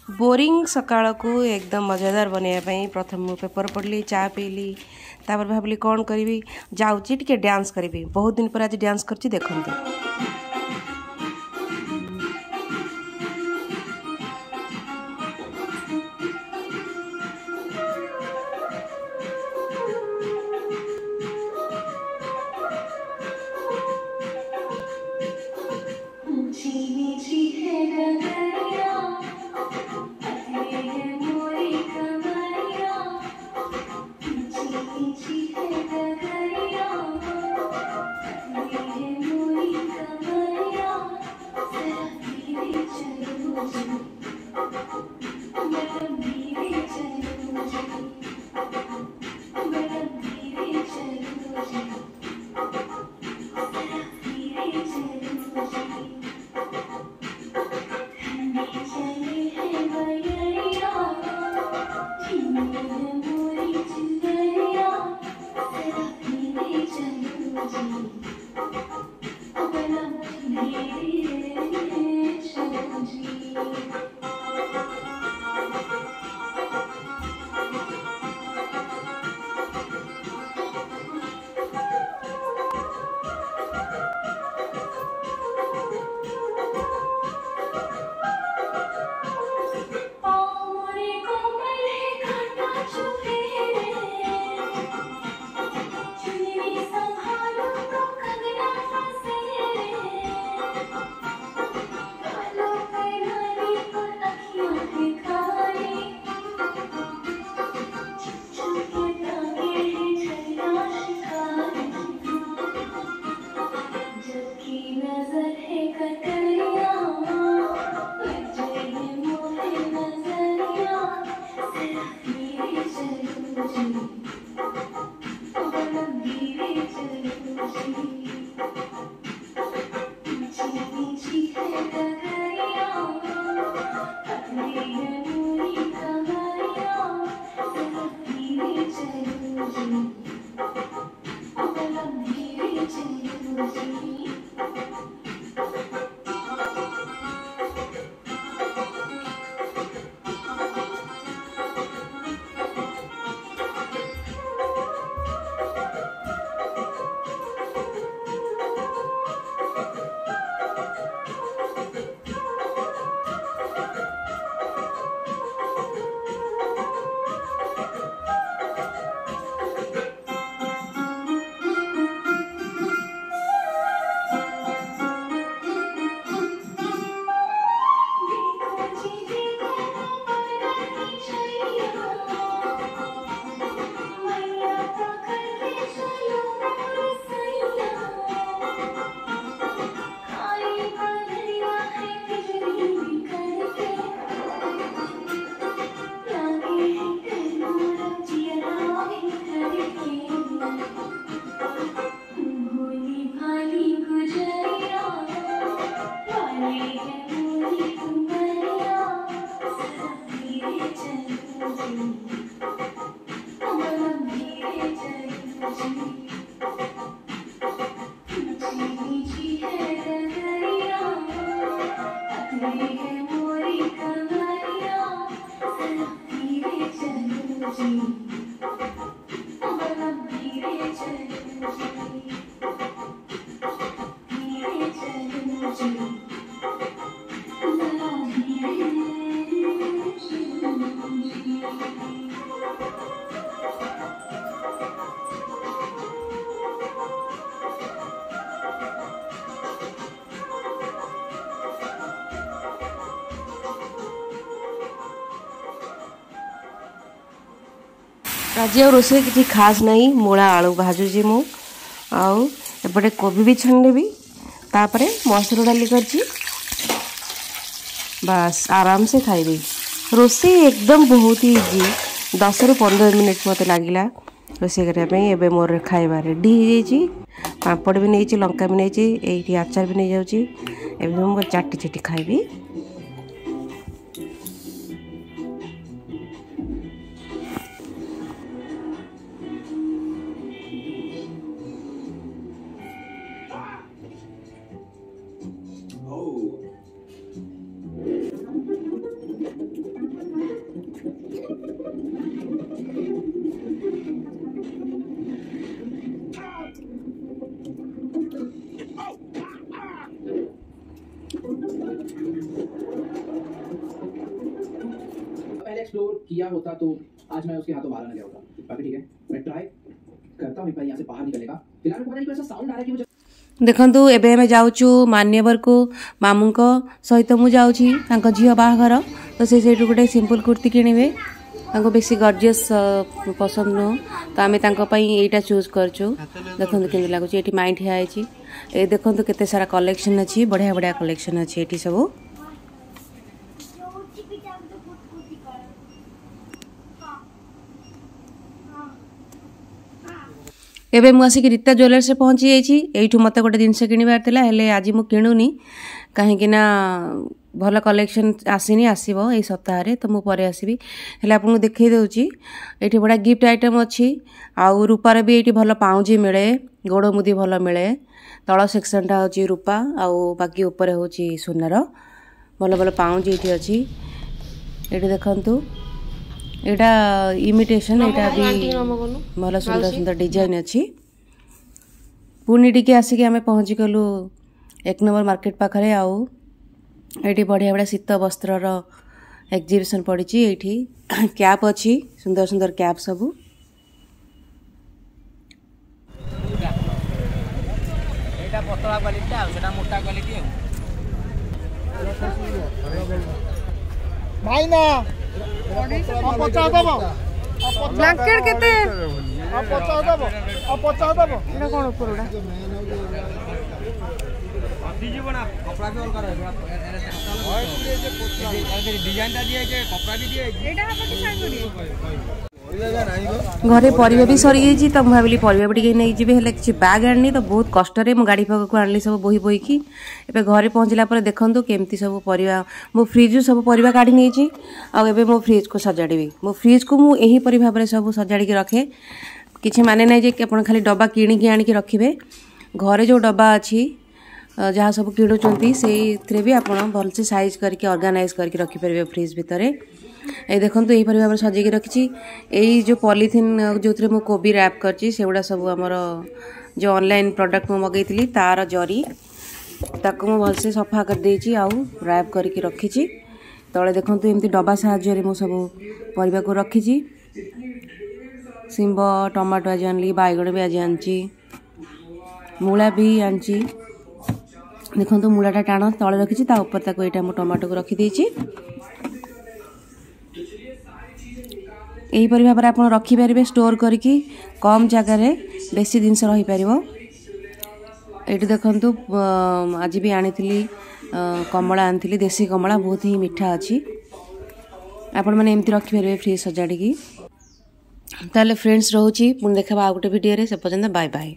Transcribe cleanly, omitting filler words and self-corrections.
Boring सकाळ को एकदम मजेदार बनवाई प्रथम मु पेपर पढ़ली चा पीली तापर भाविली कौन करी जाऊँगी टिके डांस करी बहुत दिन पर आज डांस कर देखते। आज रोसे किसी खास नहीं मूला आलू भाजुची मु आउटे कोबी भी छाणदेवी तापर मसूर डाली कर बस आराम से खाइबी। रोसे एकदम बहुत ही इजी 10 ରୁ 15 मिनट मत लगिला रोसे करने मोर खाइबा रेडी हो पापड़ भी नहीं लंका भी नहीं आचार भी नहीं जाऊँगी चाटी चाटी खाइबी। एक्सप्लोर किया होता तो आज मैं उसके हाथों बाहर न गया होता। बाकी ठीक है, मैं ट्राई करता हूं पर यहां से बाहर निकलेगा। फिलहाल पता नहीं कैसा साउंड आ रहा है कि मुझे देखंतु एबे हमें जाउछु मान्यवर को मामू को सहित मु जाउछि तांको झियो बाहाघर तो से सेठु गोटे सिंपल कुर्ती किनिबे तांको बेसी गॉर्जियस पसंद नो तो आमे तांको पई एटा चूज करछु। देखंतु केन लागुछि एठी माइंड हिया आइछि ए देखंतु केते सारा कलेक्शन अछि बढ़िया बढ़िया कलेक्शन अछि एठी सब। एबे मु आसिक रीता ज्वेलर्स से पहुंची जाइछि। एठु मते गोटे जिनस किनिबार थिला हेले आज मु किणुनी काहे कि ना भल कलेक्शन आसीनी आसीबो ए सप्ताह रे तो मु परे आसीबी हेले आपन देखै दउछि। एठी बडा गिफ्ट आइटम अछि आउ रूपा रे भी एठी भल पाउजी मिले गोड़ मुदी भल मिले तळ सेक्शन टा होछि रूपा आउ बाकी ऊपर होछि सोनार भल भल पाउजी एठी अछि। एठी देखंतु एटा इमिटेशन एटा भी भल सुंदर सुंदर डिजाइन अछि। पुनी टिके आसिक आमे पहुंची गलु 1 नंबर मार्केट पाखरे आउ एठी बढ़िया बढ़िया शीत वस्त्र रो एग्जिबिशन पड़ी एठी कैप अछि सुंदर सुंदर कैप सब। एटा पतला क्वालिटी आ सेटा मोटा क्वालिटी भाई ना ब्लैंकेट केते एटा कोन ऊपरडा जीवना कपड़ा भी अलग रहे डिजाइन ता दिए के कपड़ा भी दिए एटा हम के साइज करिए घरे परिवा भी सरी गई तो भाविली परिवा भी टिके नहीं जीवे हेले किछि बैग आनी तो बहुत कष्ट रे मु गाड़ी पाक को आनली सब बोही बोही की एबे घरे पहुंचला पर देखंतु केमती सब परिवा मु फ्रिज सब परिवा काढी नै छी आ एबे मो फ्रिज को सजाडीबी मो फ्रिज को मु एही परि भाबरे सब सजाडी के रखे किछि माने नै जे अपन खाली डब्बा किणी के आनी के रखिबे घरे जो डब्बा अछि जहाँ सब किणुचंती से भी आप भल से साइज करके ऑर्गेनाइज करके रखिपारे फ्रिज भितर। ये देखो यही भाव सजेक रखी यही जो पॉलीथिन जो थे मुझे कोबी रैप करची से गुड़ा सब आमर जो ऑनलाइन प्रोडक्ट मु मगैली तार जरी ताको मु भल से सफा कर देची आउ रैप करके रखी तले देखो एमती डब्बा साहाय्य मु सब परिवा को रखी सिंब टमाटो आज आनली बैगण भी आज आनी मूला भी आनी देखो मूलाटा टाण तले रखी ऊपर ताको एटा मु टमाटो को रखी देची यहीपरि भाव में आप रखिपारे स्टोर करके कम जगार बेसी जिनस रही पार। ये देखु आज भी आनी कमला आनी देसी कमला बहुत ही मीठा अच्छी आपण मैंने एमती रखिपारे फ्रिज सजाड़ी। ताले फ्रेंड्स रोची पुणी देखा आ गोटे वीडियो से पर्यंत बाय बाय।